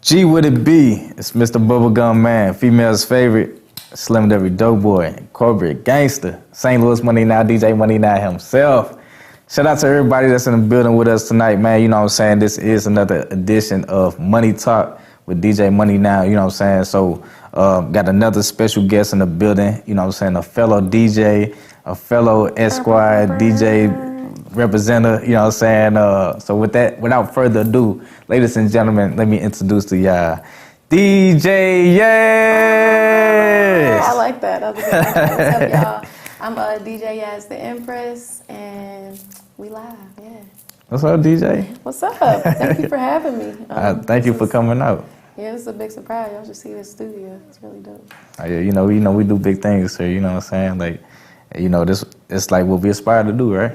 G would it be? It's Mr. Bubblegum Man, female's favorite, Slim Every Doughboy, corporate gangster, St. Louis MoneyNow, DJ MoneyNow himself. Shout out to everybody that's in the building with us tonight, man. You know what I'm saying? This is another edition of Money Talk with DJ MoneyNow, you know what I'm saying? So, got another special guest in the building, you know what I'm saying? A fellow DJ, a fellow Esquire DJ representative, you know what I'm saying? So with that, without further ado, ladies and gentlemen, let me introduce to y'all DJ Yes! I like that. That was a good one. What's up, y'all? I'm DJ Yes, the Empress, and we live, yeah. What's up, DJ? What's up? Thank you for having me. Thank you for coming out. Yeah, this is a big surprise. Y'all should see this studio. It's really dope. Yeah, you know, we do big things here, you know what I'm saying? Like, you know, this it's like what we aspire to do, right?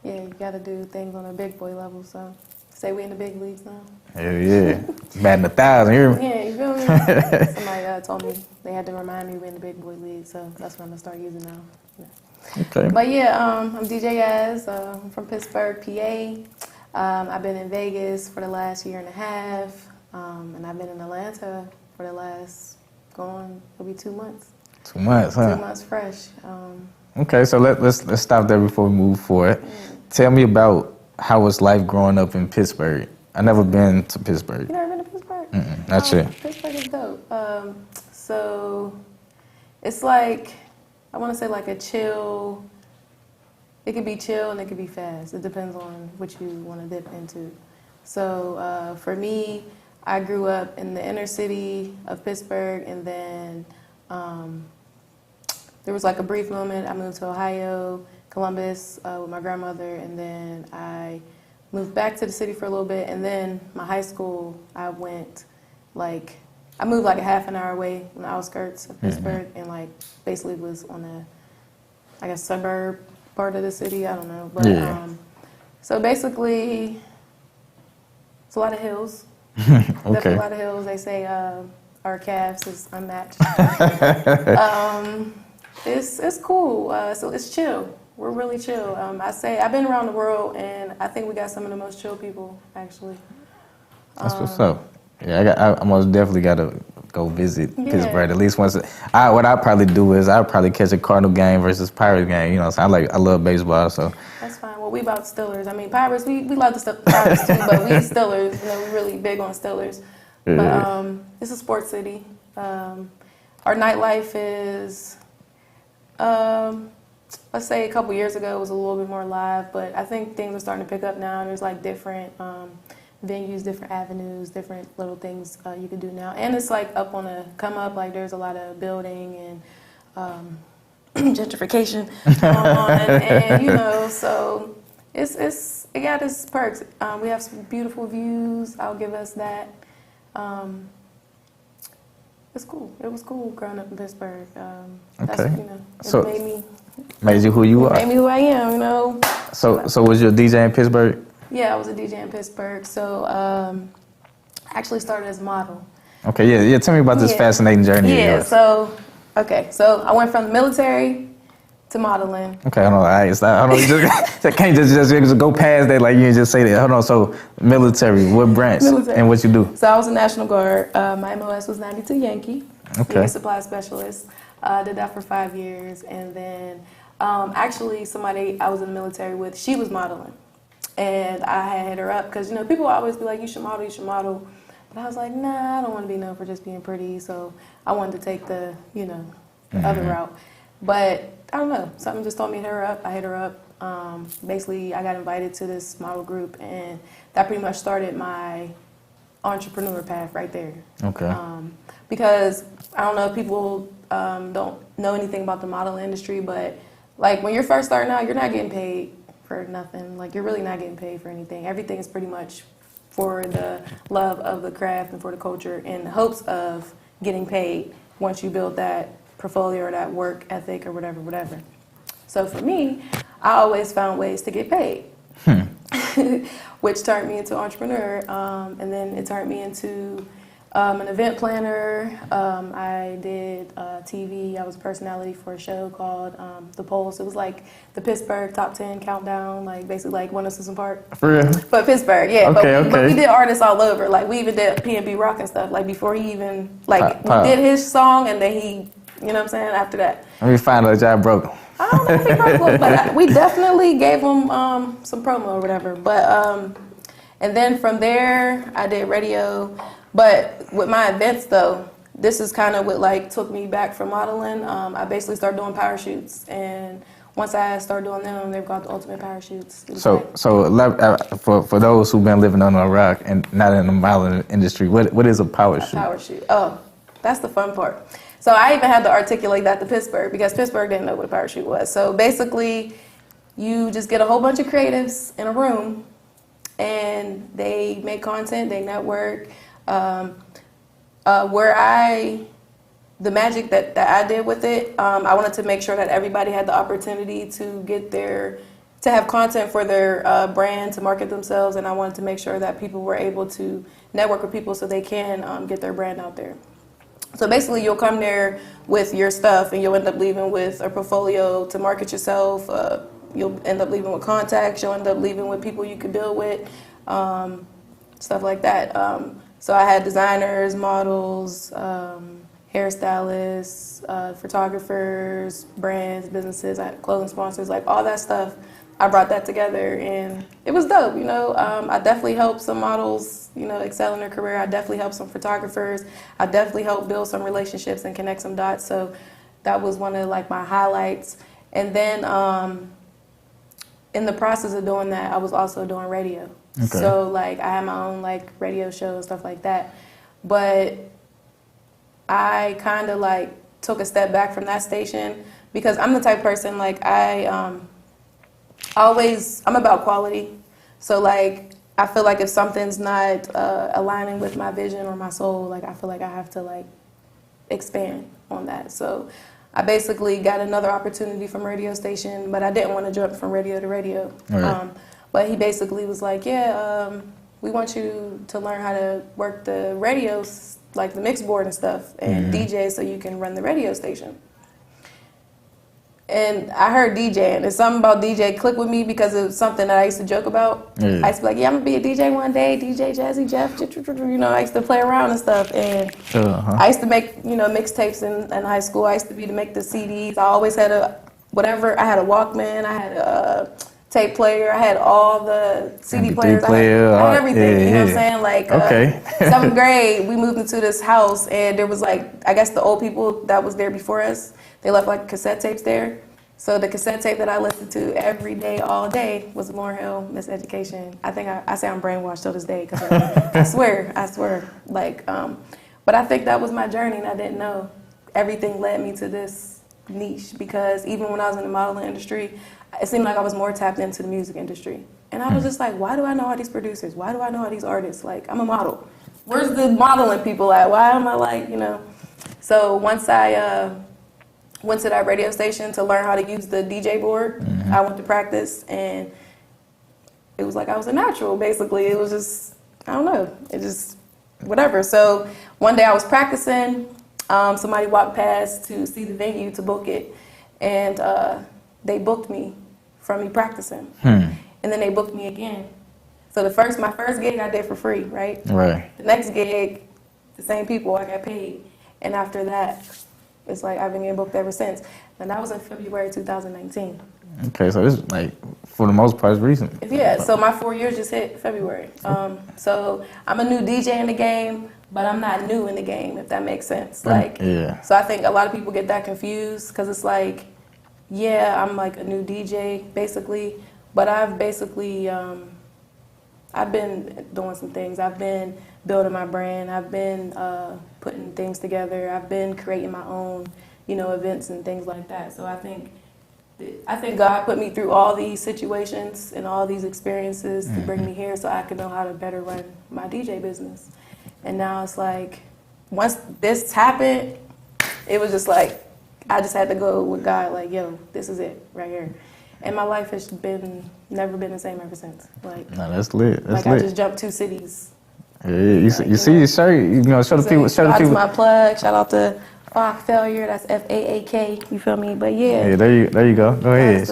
Yeah, you got to do things on a big boy level, so say we in the big leagues now. Hell yeah. Batting 1,000, you hear me? Yeah, you feel me? Somebody told me they had to remind me we in the big boy league, so that's what I'm going to start using now. Yeah. Okay. But yeah, I'm DJ Yaz. I'm from Pittsburgh, PA. I've been in Vegas for the last year and a half, and I've been in Atlanta for the last, it'll be 2 months. 2 months, huh? 2 months fresh. Okay, so let's stop there before we move forward. Tell me about how was life growing up in Pittsburgh. I never been to Pittsburgh. You never been to Pittsburgh? Not yet. Pittsburgh is dope. So it's like, I want to say like a chill. It could be chill and it could be fast. It depends on what you want to dip into. So for me, I grew up in the inner city of Pittsburgh, and then there was like a brief moment. I moved to Ohio, Columbus, with my grandmother, and then I moved back to the city for a little bit, and then my high school, I moved like a half an hour away on the outskirts of Pittsburgh, and like basically was on a, I guess, suburb part of the city, I don't know. But so basically, it's a lot of hills. Definitely a lot of hills. They say our calves is unmatched. It's cool. So it's chill. We're really chill. I've been around the world, and I think we got some of the most chill people, actually. That's what's up. Yeah, I most definitely got to go visit Pittsburgh at least once. What I'd probably do is I'd probably catch a Cardinal game versus Pirates game. You know, so I love baseball, so. That's fine. Well, we about Steelers. I mean, Pirates, we love the Pirates too, but we Steelers. You know, we're really big on Steelers. But it's a sports city. Our nightlife is, let's say a couple years ago, it was a little bit more live, but I think things are starting to pick up now. There's like different venues, different avenues, different little things you can do now. And it's like up on a come up, like there's a lot of building and gentrification going on, and you know, so it got its perks. We have some beautiful views, I'll give us that. It's cool. It was cool growing up in Pittsburgh. That's, you know, it made you who you are. Made me who I am, you know. So was you a DJ in Pittsburgh? Yeah, I was a DJ in Pittsburgh. So I actually started as a model. Okay, yeah. Tell me about this fascinating journey of yours. So I went from the military to modeling. Okay, hold on. You can't just go past that like you just say that. Hold on. So military, what branch and what you do? So I was a National Guard. My MOS was 92 Yankee. Yankee Supply Specialist. Did that for 5 years, and then actually somebody I was in the military with, she was modeling, and I had hit her up because, you know, people always be like, you should model, but I was like, nah, I don't want to be known for just being pretty, so I wanted to take the, you know, the other route. But I don't know, something just told me to hit her up. I hit her up. Basically, I got invited to this model group, and that pretty much started my entrepreneur path right there. Okay. Because I don't know if people don't know anything about the modeling industry, but like when you're first starting out, you're not getting paid for nothing. Like, you're really not getting paid for anything. Everything is pretty much for the love of the craft and for the culture, in the hopes of getting paid once you build that portfolio or that work ethic or whatever. So for me, I always found ways to get paid, which turned me into an entrepreneur, and then it turned me into An event planner. I did TV. I was a personality for a show called The Pulse. It was like the Pittsburgh Top 10 Countdown, like basically like One Citizen Park. For real? But Pittsburgh, yeah. Okay, but we did artists all over. Like we even did P&B Rock and stuff. Like before he even, like we did his song and then he, you know what I'm saying, after that. Let me find out y'all broke him. I don't know if he broke him, but we definitely gave him some promo or whatever. But, and then from there, I did radio. But with my events, though, this is kind of what like took me back from modeling. I basically started doing power shoots, and once I started doing them, they've got the ultimate power shoots. So for those who've been living under a rock and not in the modeling industry, what is a power shoot? Power shoot. Oh, that's the fun part. So I even had to articulate that to Pittsburgh because Pittsburgh didn't know what a power shoot was. So basically, you just get a whole bunch of creatives in a room, and they make content, they network. The magic that I did with it, I wanted to make sure that everybody had the opportunity to have content for their brand, to market themselves, and I wanted to make sure that people were able to network with people so they can get their brand out there. So basically, you'll come there with your stuff, and you'll end up leaving with a portfolio to market yourself. You'll end up leaving with contacts. You'll end up leaving with people you could build with, stuff like that. So I had designers, models, hairstylists, photographers, brands, businesses, I had clothing sponsors, like all that stuff. I brought that together and it was dope, you know. I definitely helped some models, you know, excel in their career. I definitely helped some photographers. I definitely helped build some relationships and connect some dots. So that was one of like my highlights. And then in the process of doing that, I was also doing radio. Okay. So like I had my own like radio show and stuff like that. But I kind of like took a step back from that station because I'm the type of person like I'm about quality. So like I feel like if something's not aligning with my vision or my soul, like I feel like I have to like expand on that. So I basically got another opportunity from a radio station, but I didn't want to jump from radio to radio. Right. But he basically was like, yeah, we want you to learn how to work the radios, like the mix board and stuff, and DJ so you can run the radio station. And I heard DJ, and something about DJ clicked with me because it was something that I used to joke about. Yeah. I used to be like, yeah, I'm going to be a DJ one day, DJ Jazzy Jeff, you know, I used to play around and stuff. And I used to make, you know, mixtapes in high school. I used to make the CDs. I always had I had a Walkman, I had a tape player, I had all the CD players, I had everything, you know what I'm saying? Like, 7th grade, we moved into this house, and there was like, I guess the old people that was there before us, they left like cassette tapes there. So the cassette tape that I listened to every day, all day, was Lauryn Hill, Miseducation. I think I say I'm brainwashed till this day, because I swear. Like, but I think that was my journey, and I didn't know. Everything led me to this niche, because even when I was in the modeling industry, it seemed like I was more tapped into the music industry. And I was just like, why do I know all these producers? Why do I know all these artists? Like, I'm a model. Where's the modeling people at? Why am I like, you know? So once I went to that radio station to learn how to use the DJ board, I went to practice, and it was like I was a natural, basically. It was just, I don't know, it just, whatever. So one day I was practicing, somebody walked past to see the venue to book it, and they booked me from me practicing. And then they booked me again. So my first gig I did for free, right? Right. The next gig, the same people, I got paid. And after that, it's like I've been getting booked ever since. And that was in February 2019. Okay, so it's like, for the most part, it's recent. Yeah, so my 4 years just hit February. So I'm a new DJ in the game, but I'm not new in the game, if that makes sense. Like, so I think a lot of people get that confused, because it's like, yeah, I'm like a new DJ, basically, but I've basically, I've been doing some things. I've been building my brand. I've been putting things together. I've been creating my own, you know, events and things like that. So I think God put me through all these situations and all these experiences to bring me here so I could know how to better run my DJ business. And now it's like, once this happened, it was just like, I just had to go with God, like, yo, this is it right here. And my life has never been the same ever since. Like, no, that's lit. I just jumped 2 cities You see your shirt, you know, show the people. Shout out to my plug. Shout out to Faak Failure. That's FAAK. You feel me? But yeah. Yeah, there you go. Go ahead. It's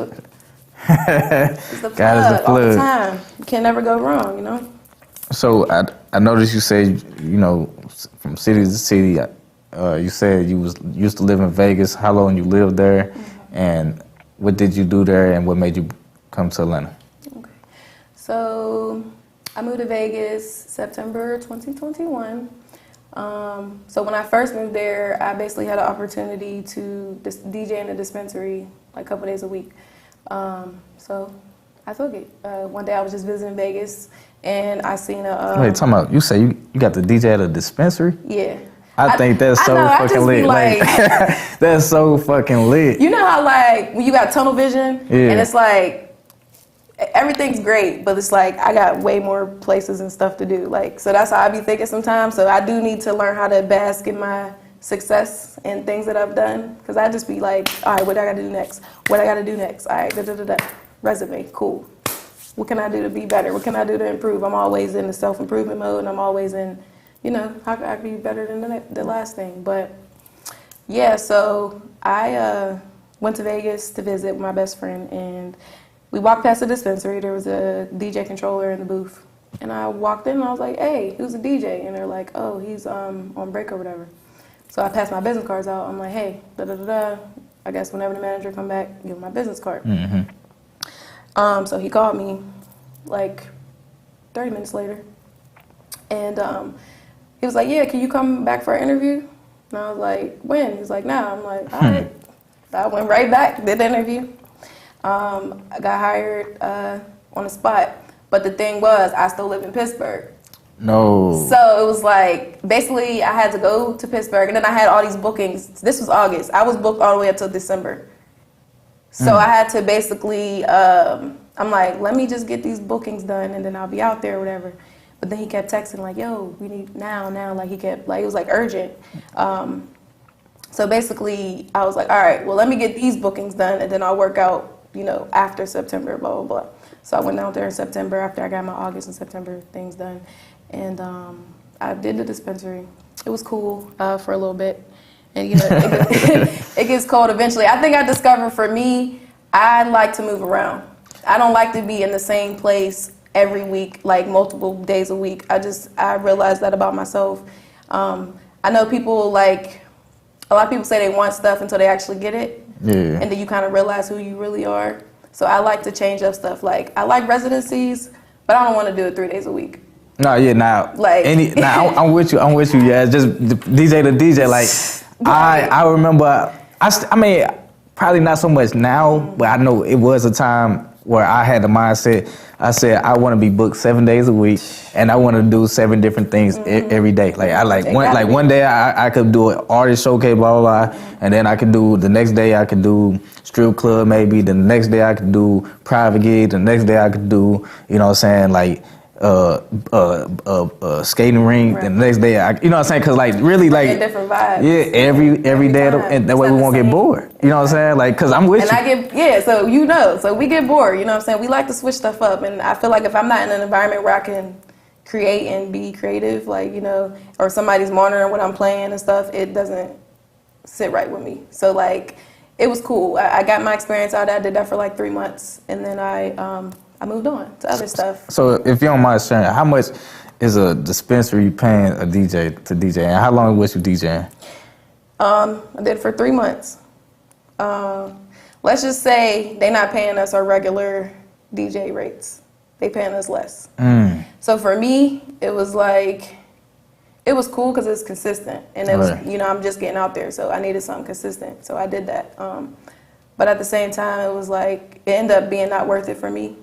the plug all the time. You can never go wrong, you know. So I noticed you said, you know, from city to city. You said you used to live in Vegas. How long you lived there, and what did you do there, and what made you come to Atlanta? Okay. So I moved to Vegas September 2021. So when I first moved there, I basically had an opportunity to DJ in a dispensary like a couple days a week. So I took it. One day I was just visiting Vegas, and I seen a... Wait, talking about, you say you got the DJ at a dispensary? Yeah. I think that's so fucking lit. Like, that's so fucking lit. You know how like when you got tunnel vision, and it's like everything's great, but it's like I got way more places and stuff to do. Like, so that's how I be thinking sometimes. So I do need to learn how to bask in my success and things that I've done, because I just be like, all right, what I got to do next? What I got to do next? All right, resume, cool. What can I do to be better? What can I do to improve? I'm always in the self-improvement mode, and I'm always in, you know, how can I be better than the last thing? But yeah, so I went to Vegas to visit with my best friend, and we walked past the dispensary. There was a DJ controller in the booth, and I walked in and I was like, hey, who's a DJ? And they're like, oh, he's on break or whatever. So I passed my business cards out. I'm like, hey, I guess whenever the manager come back, give him my business card. So he called me like 30 minutes later, and he was like, yeah, can you come back for an interview? And I was like, when? He's like, now. I'm like, all right. So I went right back, did the interview. I got hired on the spot. But the thing was, I still live in Pittsburgh. No. So it was like, basically, I had to go to Pittsburgh, and then I had all these bookings. This was August. I was booked all the way up till December. So I had to basically, I'm like, let me just get these bookings done, and then I'll be out there or whatever. But then he kept texting like, yo, we need now. Like he kept, like, it was like urgent. So basically I was like, all right, well, let me get these bookings done, and then I'll work out, you know, after September, blah, blah, blah. So I went out there in September after I got my August and September things done. And I did the dispensary. It was cool for a little bit. And, you know, it gets cold eventually. I think I discovered, for me, I like to move around. I don't like to be in the same place every week, like multiple days a week. I realized that about myself. I know people, like, a lot of people say they want stuff until they actually get it. Yeah. And then you kind of realize who you really are. So I like to change up stuff. Like, I like residencies, but I don't want to do it 3 days a week. No, yeah, now, like, I'm with you, yeah. Just DJ to DJ, like, I remember, I mean, probably not so much now, but I know it was a time where I had the mindset. I said I want to be booked 7 days a week, and I want to do 7 different things every day. Like one day I could do an artist showcase, blah blah blah, and then I could do the next day I could do strip club maybe. The next day I could do private gig. The next day I could do, you know what I'm saying, like skating rink. Right. The next day you know what I'm saying, because like really like different vibes. Yeah, every day, and that way we won't get bored. You know what I'm saying? Like, because I'm with you. So you know, so we get bored. You know what I'm saying? We like to switch stuff up, and I feel like if I'm not in an environment where I can create and be creative, like, you know, or somebody's monitoring what I'm playing and stuff, it doesn't sit right with me. So like, it was cool. I got my experience out. I did that for like 3 months, and then I moved on to other stuff. So if you don't mind sharing, how much is a dispensary paying a DJ to DJ, and how long was you DJing? I did for 3 months. Let's just say they're not paying us our regular DJ rates. They paying us less. So for me, it was like, it was cool because it's consistent, and it was, you know, I'm just getting out there, so I needed something consistent. So I did that. But at the same time, it was like, it ended up being not worth it for me.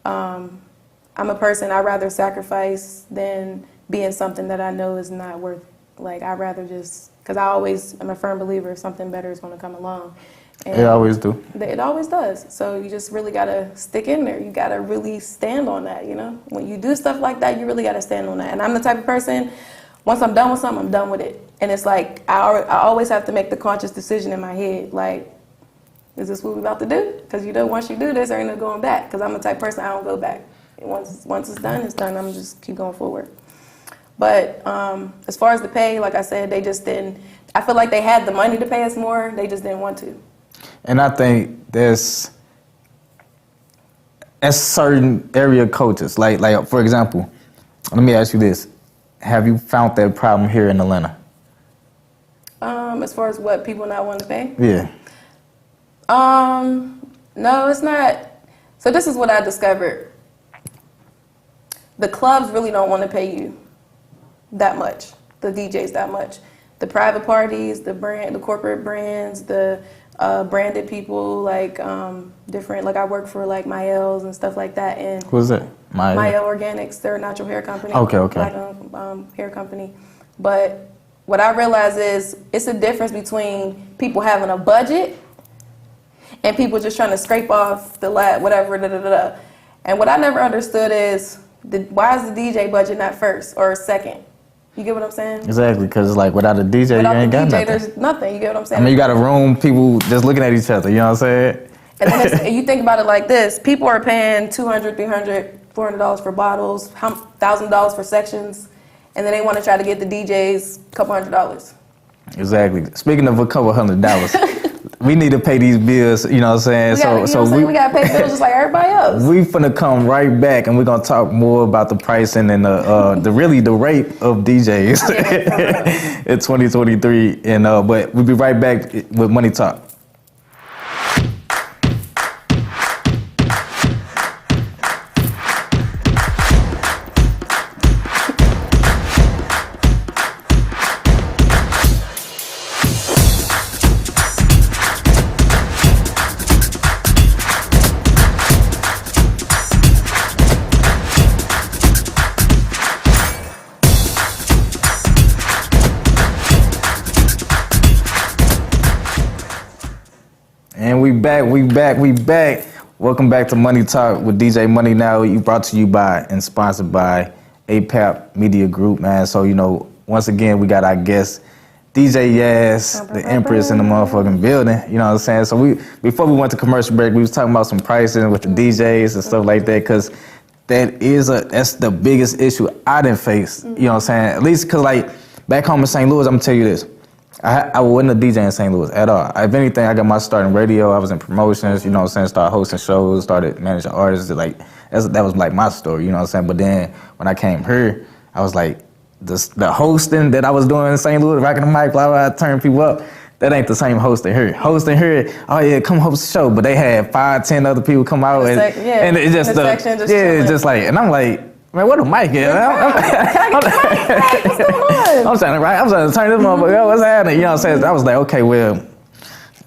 I'm a person, I'd rather sacrifice than be in something that I know is not worth it. Like, I'd rather just, because I always am a firm believer something better is going to come along. And it always do. It always does. So you just really got to stick in there. You got to really stand on that, you know? When you do stuff like that, you really got to stand on that. And I'm the type of person, once I'm done with something, I'm done with it. And it's like, I always have to make the conscious decision in my head, like, is this what we're about to do? Because, you know, once you do this, there ain't no going back. Because I'm the type of person, I don't go back. Once it's done, it's done. I'm just keep going forward. But as far as the pay, like I said, they just didn't. I feel like they had the money to pay us more. They just didn't want to. And I think there's certain area coaches, like for example, let me ask you this: have you found that problem here in Atlanta? As far as what people not want to pay? Yeah. No, it's not. So this is what I discovered. The clubs really don't want to pay you that much. The DJs that much. The private parties, the corporate brands, the branded people, like different. Like I work for like Mael's and stuff like that. And who's that? Mael Organics. They're a natural hair company. Okay. Black hair company. But what I realize is it's a difference between people having a budget and people just trying to scrape off the whatever. And what I never understood is why is the DJ budget not first or second? You get what I'm saying? Exactly, because like without a DJ, you ain't got nothing. There's nothing. You get what I'm saying? I mean, you got a room, people just looking at each other. You know what I'm saying? And then you think about it like this: people are paying $200, $300, $400 for bottles, $1,000 for sections, and then they want to try to get the DJs a couple $100. Exactly. Speaking of a couple $100, we need to pay these bills. You know what I'm saying? We gotta pay bills just like everybody else. We finna come right back, and we're gonna talk more about the pricing and the rate of DJs in 2023. And but we'll be right back with Money Talk. And we back. Welcome back to Money Talk with DJ MoneyNow. You brought to you by and sponsored by APAP Media Group, man. So, you know, once again, we got our guest, DJ Yaz, the Empress in the motherfucking building. You know what I'm saying? So before we went to commercial break, we was talking about some pricing with the DJs and stuff like that, because that's the biggest issue I didn't face. You know what I'm saying? At least because, like, back home in St. Louis, I'm gonna tell you this. I wasn't a DJ in St. Louis at all. If anything, I got my start in radio. I was in promotions, you know what I'm saying, started hosting shows, started managing artists. Like, that was like my story, you know what I'm saying? But then when I came here, I was like, the hosting that I was doing in St. Louis, rocking the mic, blah, blah, turning people up, that ain't the same hosting here. Hosting here, oh yeah, come host the show. But they had 5, 10 other people come out. And it just, it's just like, and I'm like, man, what a mic is? I'm trying to turn this motherfucker up. What's happening? You know what I'm saying? I was like, okay, well,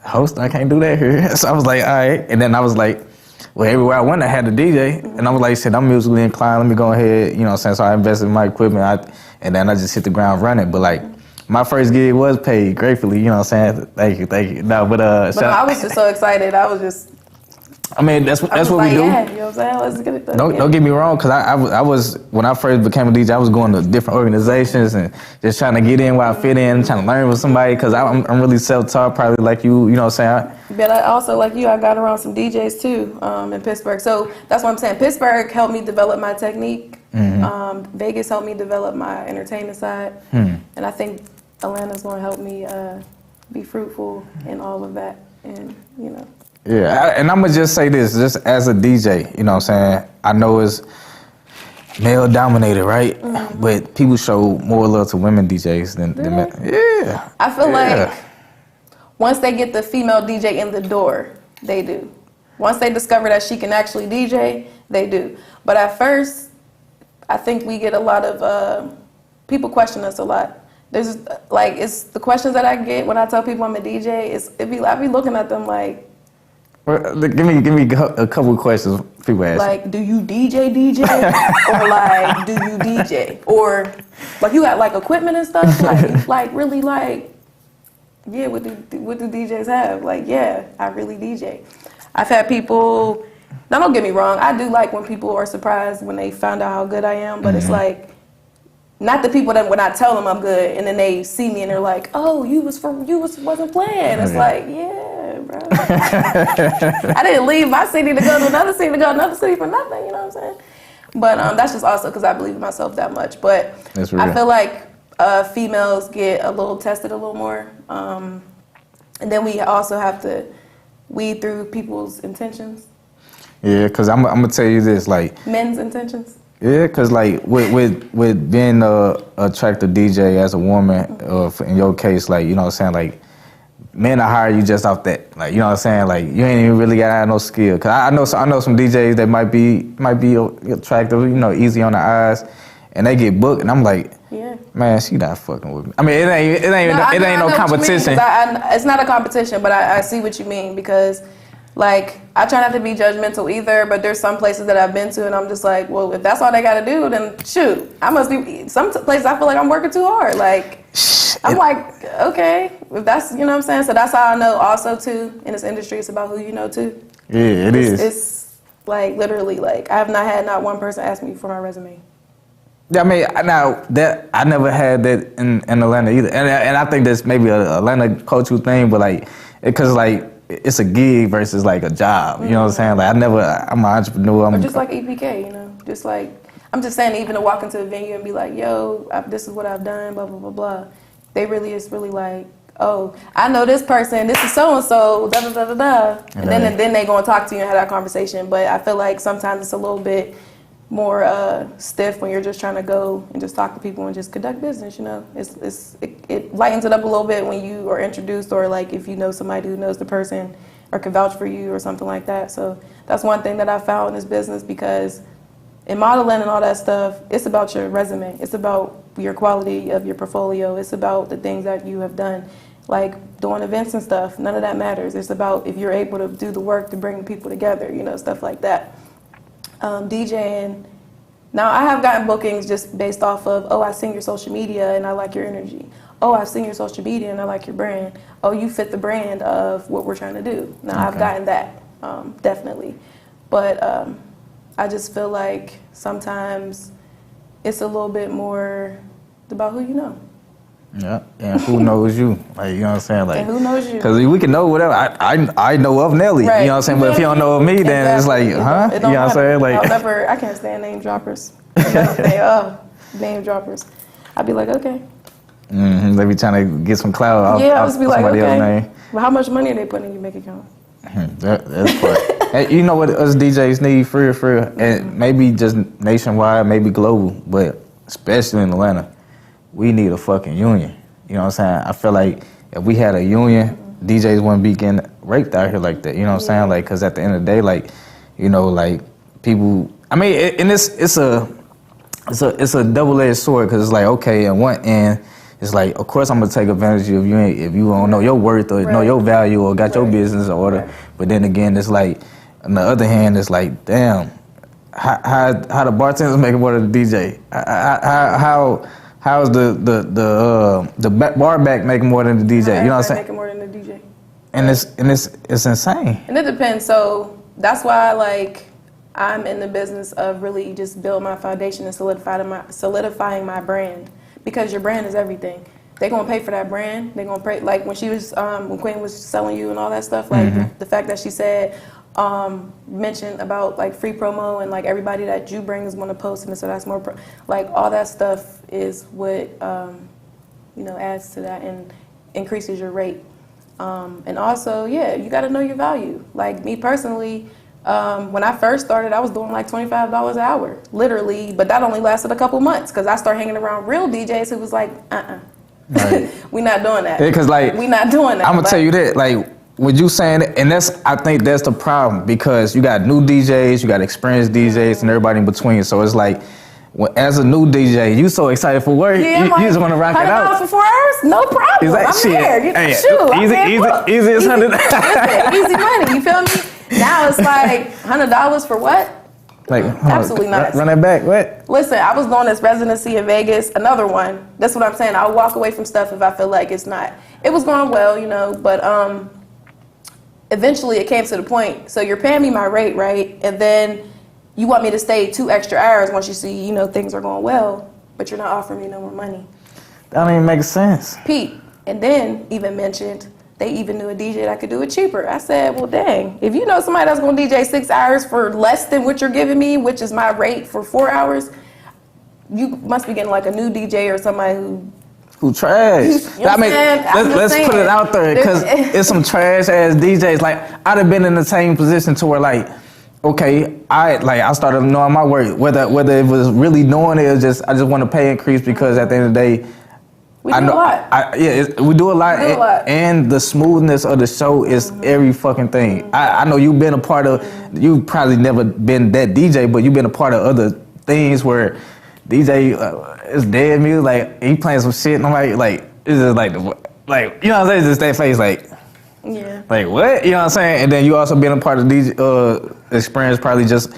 host, I can't do that here. So I was like, all right. And then I was like, well, everywhere I went, I had a DJ. And I was like, shit, I'm musically inclined. Let me go ahead. You know what I'm saying? So I invested in my equipment. And then I just hit the ground running. But like, my first gig was paid gratefully. You know what I'm saying? Thank you. No, but I was just so excited. I was just. I mean, that's what we do. Yeah, you know what I'm saying? Let's get it done. Don't get me wrong, because I was, when I first became a DJ, I was going to different organizations and just trying to get in where I fit in, trying to learn with somebody, because I'm really self-taught, probably like you know what I'm saying? But I also, like you, I got around some DJs too in Pittsburgh. So that's what I'm saying. Pittsburgh helped me develop my technique. Mm-hmm. Vegas helped me develop my entertainment side. And I think Atlanta's going to help me be fruitful in all of that. And, you know. Yeah, and I'm going to just say this, just as a DJ, you know what I'm saying? I know it's male dominated, right? Mm-hmm. But people show more love to women DJs than men. Yeah. I feel like once they get the female DJ in the door, they do. Once they discover that she can actually DJ, they do. But at first, I think we get a lot of, people question us a lot. There's like, it's the questions that I get when I tell people I'm a DJ, I be looking at them like, well, give me a couple of questions people ask. Like, do you DJ? Or like, do you DJ? Or like, you got like equipment and stuff? Like really like, yeah, what do DJs have? Like, yeah, I really DJ. I've had people, now don't get me wrong, I do like when people are surprised when they found out how good I am, but it's like, not the people that when I tell them I'm good and then they see me and they're like, oh, wasn't playing. It's like, yeah, bro. I didn't leave my city to go to another city for nothing, you know what I'm saying? But that's just also because I believe in myself that much. But I feel like females get a little tested a little more. And then we also have to weed through people's intentions. Yeah, because I'm going to tell you this, like... Men's intentions? Yeah, because, like, with being a attractive DJ as a woman, in your case, like, you know what I'm saying, like, men will hire you just off that. Like, you know what I'm saying? Like, you ain't even really got to have no skill. Because I know some DJs that might be attractive, you know, easy on the eyes, and they get booked, and I'm like... Yeah. Man, she not fucking with me. I mean, it ain't no competition. It's not a competition, but I see what you mean because, like, I try not to be judgmental either, but there's some places that I've been to and I'm just like, well, if that's all they got to do, then shoot. I must be, some places I feel like I'm working too hard. Like, I'm like, okay, if that's, you know what I'm saying? So that's how I know also, too, in this industry, it's about who you know, too. Yeah, It's like, literally, like, I have not had not one person ask me for my resume. Yeah, I mean, now that I never had that in Atlanta either, and I think that's maybe a Atlanta cultural thing, but like, because like it's a gig versus like a job. You know what I'm saying? Like I'm an entrepreneur. Or just like EPK, you know, just like I'm just saying, even to walk into a venue and be like, yo, this is what I've done, blah blah blah blah. It's really like, oh, I know this person, this is so and so, da da da da da, and then they go and talk to you and have that conversation. But I feel like sometimes it's a little bit more stiff when you're just trying to go and just talk to people and just conduct business, you know. It lightens it up a little bit when you are introduced or like if you know somebody who knows the person or can vouch for you or something like that. So that's one thing that I found in this business because in modeling and all that stuff, it's about your resume. It's about your quality of your portfolio. It's about the things that you have done, like doing events and stuff. None of that matters. It's about if you're able to do the work to bring people together, you know, stuff like that. DJing. Now, I have gotten bookings just based off of, oh, I've seen your social media and I like your energy. Oh, I've seen your social media and I like your brand. Oh, you fit the brand of what we're trying to do. Now, I've gotten that, definitely. But I just feel like sometimes it's a little bit more about who you know. Yeah, and who knows you? Like, you know what I'm saying? Like, and who knows you? Because we can know whatever. I know of Nelly. Right. You know what I'm saying? But if you don't know of me, then it's like, huh? You know what I'm saying? Like, I can't stand name droppers. Name droppers. I'd be like, okay. Mm-hmm. They be trying to get some clout off, I'll just be like, somebody else's okay. name. Well, how much money are they putting in your bank account? That's part. Hey, you know what us DJs need for real, and maybe just nationwide, maybe global, but especially in Atlanta. We need a fucking union. You know what I'm saying? I feel like if we had a union, DJs wouldn't be getting raped out here like that. You know what I'm saying? Like, because at the end of the day, like, you know, like, people, I mean, and it's a double-edged sword because it's like, okay, on one end, it's like, of course I'm going to take advantage of you if you don't know your worth or know your value or got your business in order. Right. But then again, it's like, on the other hand, it's like, damn, how the bartenders making more than the DJ? How's the bar back making more than the DJ? You know what I'm saying? Making more than the DJ. And it's insane. And it depends. So that's why like I'm in the business of really just build my foundation and solidifying my brand because your brand is everything. They're gonna pay for that brand. They're gonna pay like when she was when Queen was selling you and all that stuff. Like the fact that she said. Mentioned about like free promo and like everybody that you bring is going to post and so that's more like all that stuff is what you know adds to that and increases your rate and also you got to know your value. Like me personally, when I first started I was doing like $25 an hour literally, but that only lasted a couple months because I started hanging around real DJs who was like right. We not doing that because like we not doing that. I'm gonna tell you that like what you saying, and I think that's the problem because you got new DJs, you got experienced DJs, and everybody in between. So it's like, as a new DJ, you so excited for work, you just want to rock it out. For 4 hours, no problem. Like, I'm there. Easy as $100. Easy money. You feel me? Now it's like $100 for what? Like absolutely not. Run it back. What? Listen, I was doing this residency in Vegas. Another one. That's what I'm saying. I'll walk away from stuff if I feel like it's not. It was going well, you know, but eventually it came to the point, so you're paying me my rate, right? And then you want me to stay 2 extra hours once you see, you know, things are going well, but you're not offering me no more money. That don't even make sense. Pete, and then even mentioned they even knew a DJ that could do it cheaper. I said, well, dang, if you know somebody that's going to DJ 6 hours for less than what you're giving me, which is my rate for 4 hours, you must be getting like a new DJ or somebody who trash. You know I mean, let's put it out there, because it's some trash ass DJs. Like, I'd have been in the same position to where, like, okay, I started knowing my worth. Whether it was really knowing it, or just I just want to pay increase, because at the end of the day, we do a lot. We do a lot. And the smoothness of the show is every fucking thing. I know you've been a part of. You probably never been that DJ, but you've been a part of other things where DJ is dead music. Like, he playing some shit, and I'm like it's just like you know what I'm saying? Just that face, like. Yeah. Like, what? You know what I'm saying? And then you also been a part of DJ experience, probably just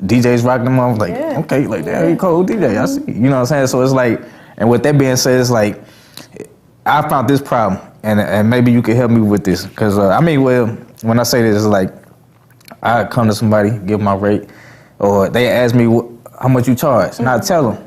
DJs rocking them off. Like, okay, like, damn, you cold DJ. I see. You know what I'm saying? So it's like, and with that being said, it's like, I found this problem, and maybe you could help me with this. Because, I mean, well, when I say this, it's like, I come to somebody, give my rate, or they ask me how much you charge, and I tell them.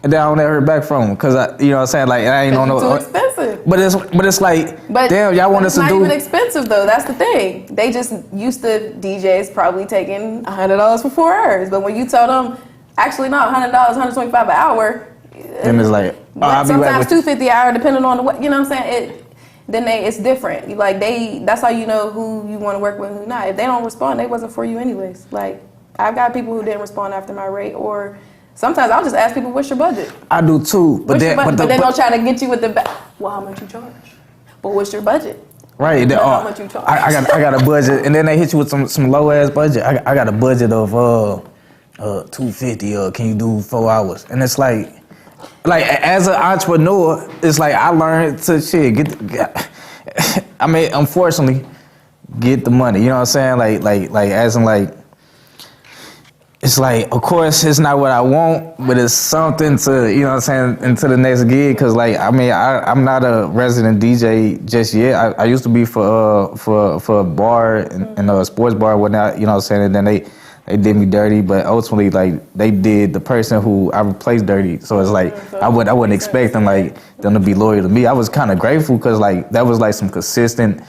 And then I don't ever hear back from them, because, you know what I'm saying? Like, I ain't on no. Too expensive. But it's like, damn, y'all want us to do. It's not even expensive though. That's the thing. They just used to DJs probably taking $100 for 4 hours. But when you tell them, actually not $100, $125 an hour. And it's like, sometimes $250 an hour, depending on the what. You know what I'm saying? It's different. Like that's how you know who you want to work with and who not. If they don't respond, they wasn't for you anyways. Like, I've got people who didn't respond after my rate, or sometimes I'll just ask people, what's your budget? I do too. But then they'll try to get you with the well, how much you charge? But what's your budget? Right. How much you charge? I got a budget, and then they hit you with some low ass budget. I got a budget of $250. Can you do 4 hours? And it's like as an entrepreneur, it's like I learned to I mean, unfortunately, get the money. You know what I'm saying? Like as in like. It's like, of course, it's not what I want, but it's something to, you know what I'm saying, into the next gig. Because, like, I mean, I'm not a resident DJ just yet. I used to be for a bar and a sports bar and whatnot, you know what I'm saying. And then they did me dirty, but ultimately, like, they did the person who I replaced dirty. So it's like, I wouldn't expect them, like, them to be loyal to me. I was kind of grateful because, like, that was, like, some consistent,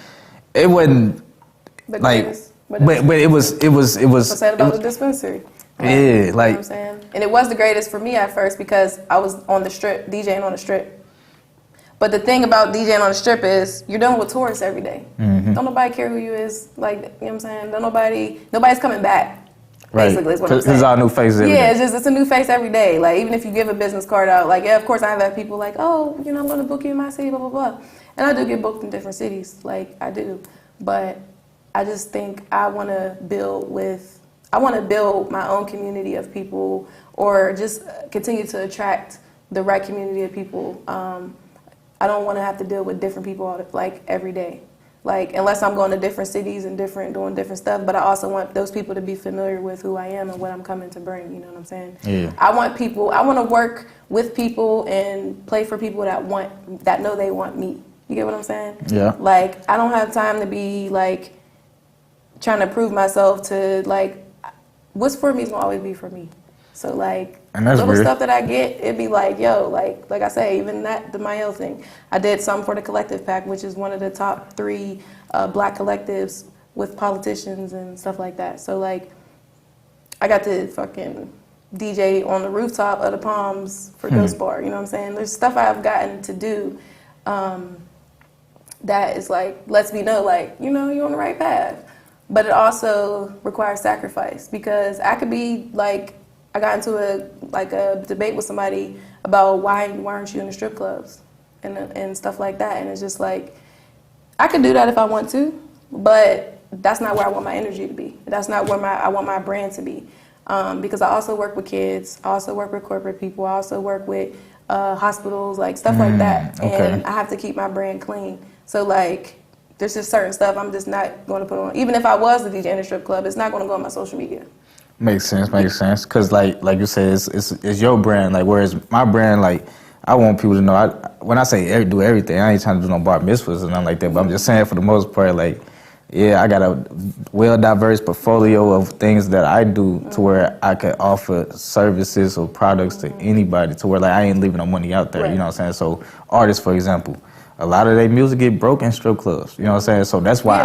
it wasn't, like, but it was. What's that about the dispensary? Yeah, like, like, you know what I'm saying? And it was the greatest for me at first because I was on the strip, DJing on the strip. But the thing about DJing on the strip is you're dealing with tourists every day. Don't nobody care who you is. Like, you know what I'm saying? Nobody's coming back. Right. Basically, is what I'm saying. It's all new faces every day. It's a new face every day. Like, even if you give a business card out, like, yeah, of course I've had people like, oh, you know, I'm going to book you in my city, blah, blah, blah. And I do get booked in different cities. Like, I do. But I just think I want to build my own community of people, or just continue to attract the right community of people. I don't want to have to deal with different people like every day, like unless I'm going to different cities and doing different stuff. But I also want those people to be familiar with who I am and what I'm coming to bring. You know what I'm saying? Yeah. I want to work with people and play for people that know they want me. You get what I'm saying? Yeah. Like, I don't have time to be like trying to prove myself to like. What's for me is gonna always be for me. So like little stuff that I get, it'd be like, yo, like I say, even the Mayo thing. I did something for the Collective Pack, which is one of the top 3 black collectives with politicians and stuff like that. So like, I got to fucking DJ on the rooftop of the Palms for Ghost Bar. You know what I'm saying? There's stuff I've gotten to do that is like lets me know, like, you know, you're on the right path. But it also requires sacrifice, because I could be like, I got into a debate with somebody about why aren't you in the strip clubs and stuff like that. And it's just like, I could do that if I want to, but that's not where I want my energy to be. That's not where I want my brand to be. Because I also work with kids, I also work with corporate people, I also work with hospitals, like stuff like that. Okay. And I have to keep my brand clean. So like, there's just certain stuff I'm just not going to put on. Even if I was the DJ in a strip club, it's not going to go on my social media. Makes sense. Because like you said, it's your brand. Like, whereas my brand, like, I want people to know. When I say do everything, I ain't trying to do no bar mitzvahs or nothing like that. But I'm just saying, for the most part, like, yeah, I got a well-diverse portfolio of things that I do to where I could offer services or products to anybody, to where like I ain't leaving no money out there. Right. You know what I'm saying? So artists, for example. a lot of their music get broken in strip clubs. You know what I'm saying? So that's why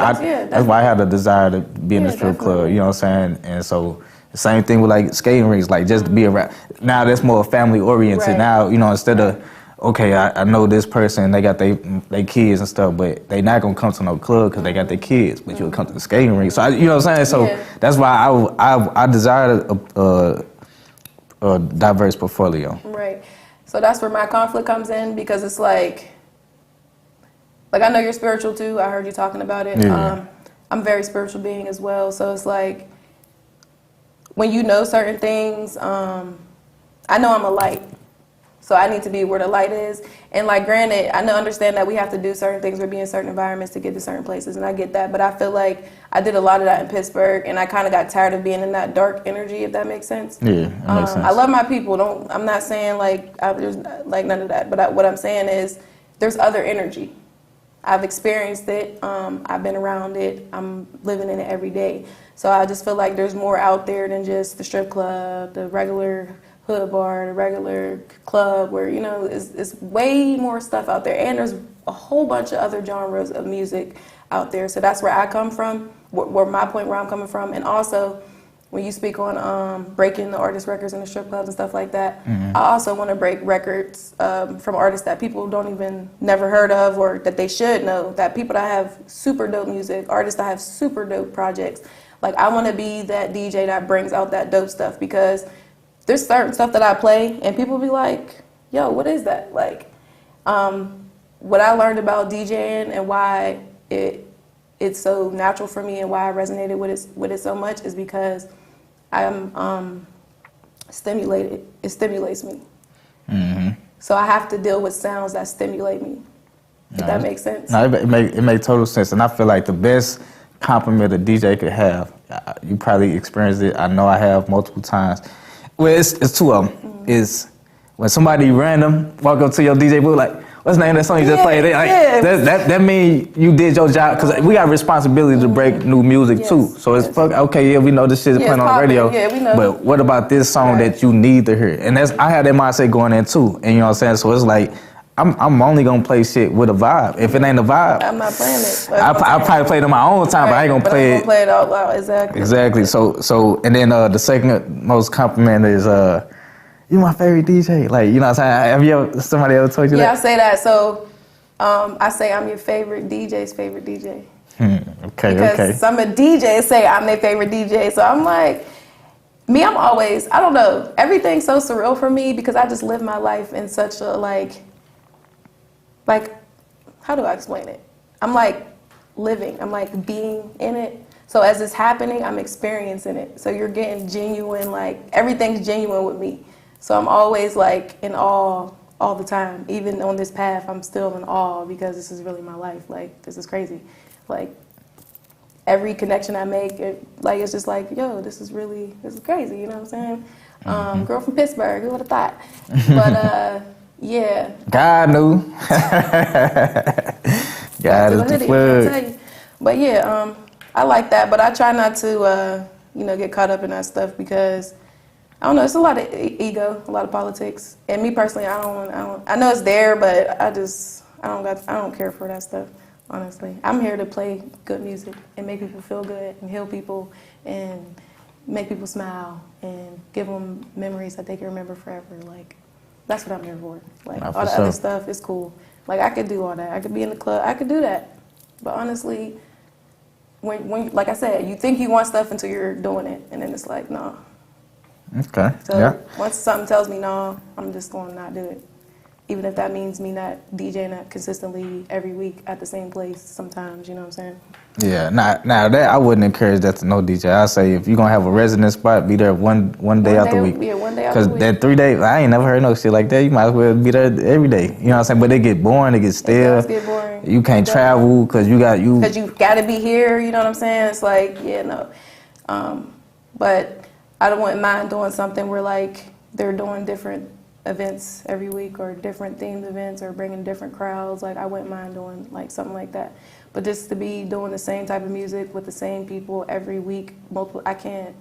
that's why I had a desire to be in the strip club. You know what I'm saying? And so the same thing with like skating rinks, like just to be around. Now that's more family oriented. Now, you know, instead of okay, I know this person, they got they kids and stuff, but they not gonna come to no club because they got their kids. But you'll come to the skating rink. So you know what I'm saying? So that's why I desire a diverse portfolio. Right. So that's where my conflict comes in, because it's like I know you're spiritual too. I heard you talking about it. I'm a very spiritual being as well. So it's like when you know certain things, I know I'm a light. So I need to be where the light is. And like, granted, I understand that we have to do certain things or be in certain environments to get to certain places, and I get that. But I feel like I did a lot of that in Pittsburgh, and I kind of got tired of being in that dark energy, if that makes sense. Yeah, that makes sense. I love my people. I'm not saying there's like none of that. But what I'm saying is there's other energy. I've experienced it. I've been around it. I'm living in it every day. So I just feel like there's more out there than just the strip club, the regular hood bar, the regular club, where, you know, it's way more stuff out there. And there's a whole bunch of other genres of music out there. So that's where I come from, where I'm coming from. And also, when you speak on breaking the artist records in the strip clubs and stuff like that, I also want to break records from artists that people don't even never heard of, or that they should know, that people that have super dope music, artists that have super dope projects. Like, I want to be that DJ that brings out that dope stuff, because there's certain stuff that I play and people be like, yo, what is that? Like, what I learned about DJing and why it's so natural for me and why I resonated with it so much is because I'm stimulated. It stimulates me. So I have to deal with sounds that stimulate me. If that makes sense. No, it makes total sense. And I feel like the best compliment a DJ could have, you probably experienced it, I know I have multiple times. Well, it's two of them. Is when somebody random walk up to your DJ booth, like, what's the name of that song you just played? Like, that mean you did your job, because we got responsibility to break new music too. So it's okay, we know this shit is playing on the radio. Yeah, we know. But what about this song that you need to hear? And I had that mindset going in too. And you know what I'm saying? So it's like, I'm only gonna play shit with a vibe. If it ain't a vibe, I'm not playing it. I'll probably play it on my own time, but I ain't gonna play it. Play it out loud. Exactly. So and then the second most compliment is you my favorite DJ. Like, you know what I'm saying? Somebody ever told you that? Yeah, I say that. So I say I'm your favorite DJ's favorite DJ. Because some of the DJs say I'm their favorite DJ. So I'm like, I'm always, I don't know, everything's so surreal for me, because I just live my life in such a like, how do I explain it? I'm like living, I'm like being in it. So as it's happening, I'm experiencing it. So you're getting genuine, like everything's genuine with me. So I'm always like in awe all the time. Even on this path, I'm still in awe, because this is really my life. Like, this is crazy. Like, every connection I make, it's just like, yo, this is crazy, you know what I'm saying? Girl from Pittsburgh, who would have thought? But yeah. God knew. God is the plug. But yeah, I like that, but I try not to, get caught up in that stuff, because I don't know, it's a lot of ego, a lot of politics. And me personally, I know it's there, but I don't care for that stuff, honestly. I'm here to play good music and make people feel good and heal people and make people smile and give them memories that they can remember forever. Like, that's what I'm here for. Like, all the other stuff is cool. Like, I could do all that. I could be in the club. I could do that. But honestly, when like I said, you think you want stuff until you're doing it, and then it's like, no. Okay. So once something tells me no, I'm just going to not do it. Even if that means me not DJing that consistently every week at the same place sometimes, you know what I'm saying? Yeah, now that I wouldn't encourage that to no DJ. I say if you're going to have a resident spot, be there one day out the week. Yeah, one day out the week. Because that 3 days, I ain't never heard no shit like that. You might as well be there every day. You know what I'm saying? But they get boring, they get stale. It does get boring. You can't travel because you got you. Because you got to be here, you know what I'm saying? It's like, yeah, no. But I don't want mind doing something where like they're doing different events every week or different themed events or bringing different crowds. Like, I wouldn't mind doing like something like that. But just to be doing the same type of music with the same people every week, multiple, I can't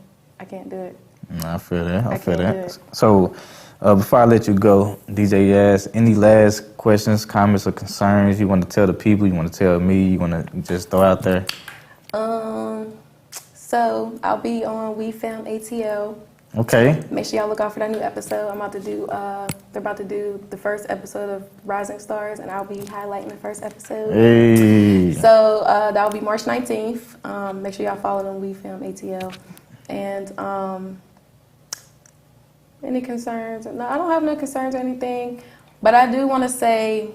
do it. I feel that. I feel can't do that. it. So, before I let you go, DJ Yaz, any last questions, comments, or concerns you want to tell the people? You want to tell me? You want to just throw out there? So I'll be on We Film ATL. Okay. Make sure y'all look out for that new episode. I'm about to do. They're about to do the first episode of Rising Stars, and I'll be highlighting the first episode. Hey. So that will be March 19th. Make sure y'all follow them. We Film ATL. And any concerns? No, I don't have no concerns or anything. But I do want to say,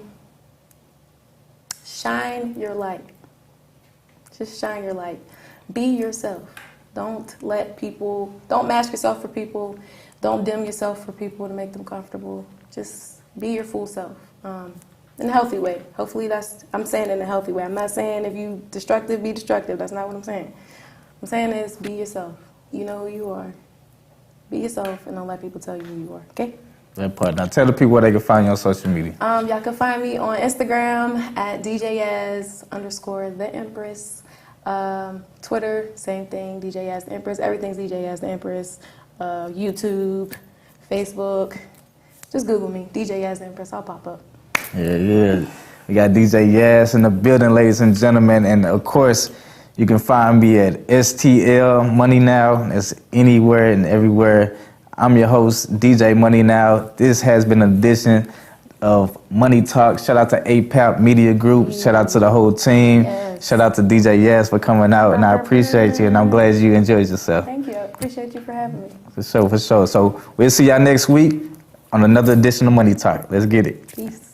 shine your light. Just shine your light. Be yourself. Don't mask yourself for people. Don't dim yourself for people to make them comfortable. Just be your full self in a healthy way. Hopefully I'm saying it in a healthy way. I'm not saying if you destructive, be destructive. That's not what I'm saying. I'm saying is be yourself. You know who you are. Be yourself and don't let people tell you who you are, okay? That part. Now tell the people where they can find you on social media. Y'all can find me on Instagram at DJAs_the Empress. Twitter, same thing, DJ as the Empress. Everything's DJ as the Empress. YouTube, Facebook. Just Google me, DJ as the Empress. I'll pop up. Yeah. We got DJ Yaz in the building, ladies and gentlemen. And of course, you can find me at STL MoneyNow. That's anywhere and everywhere. I'm your host, DJ MoneyNow. This has been an edition of Money Talk. Shout out to APAP Media Group. Shout out to the whole team. Yes. Shout out to DJ Yaz for coming out, and I appreciate you, and I'm glad you enjoyed yourself. Thank you. I appreciate you for having me. For sure. So we'll see y'all next week on another edition of Money Talk. Let's get it. Peace.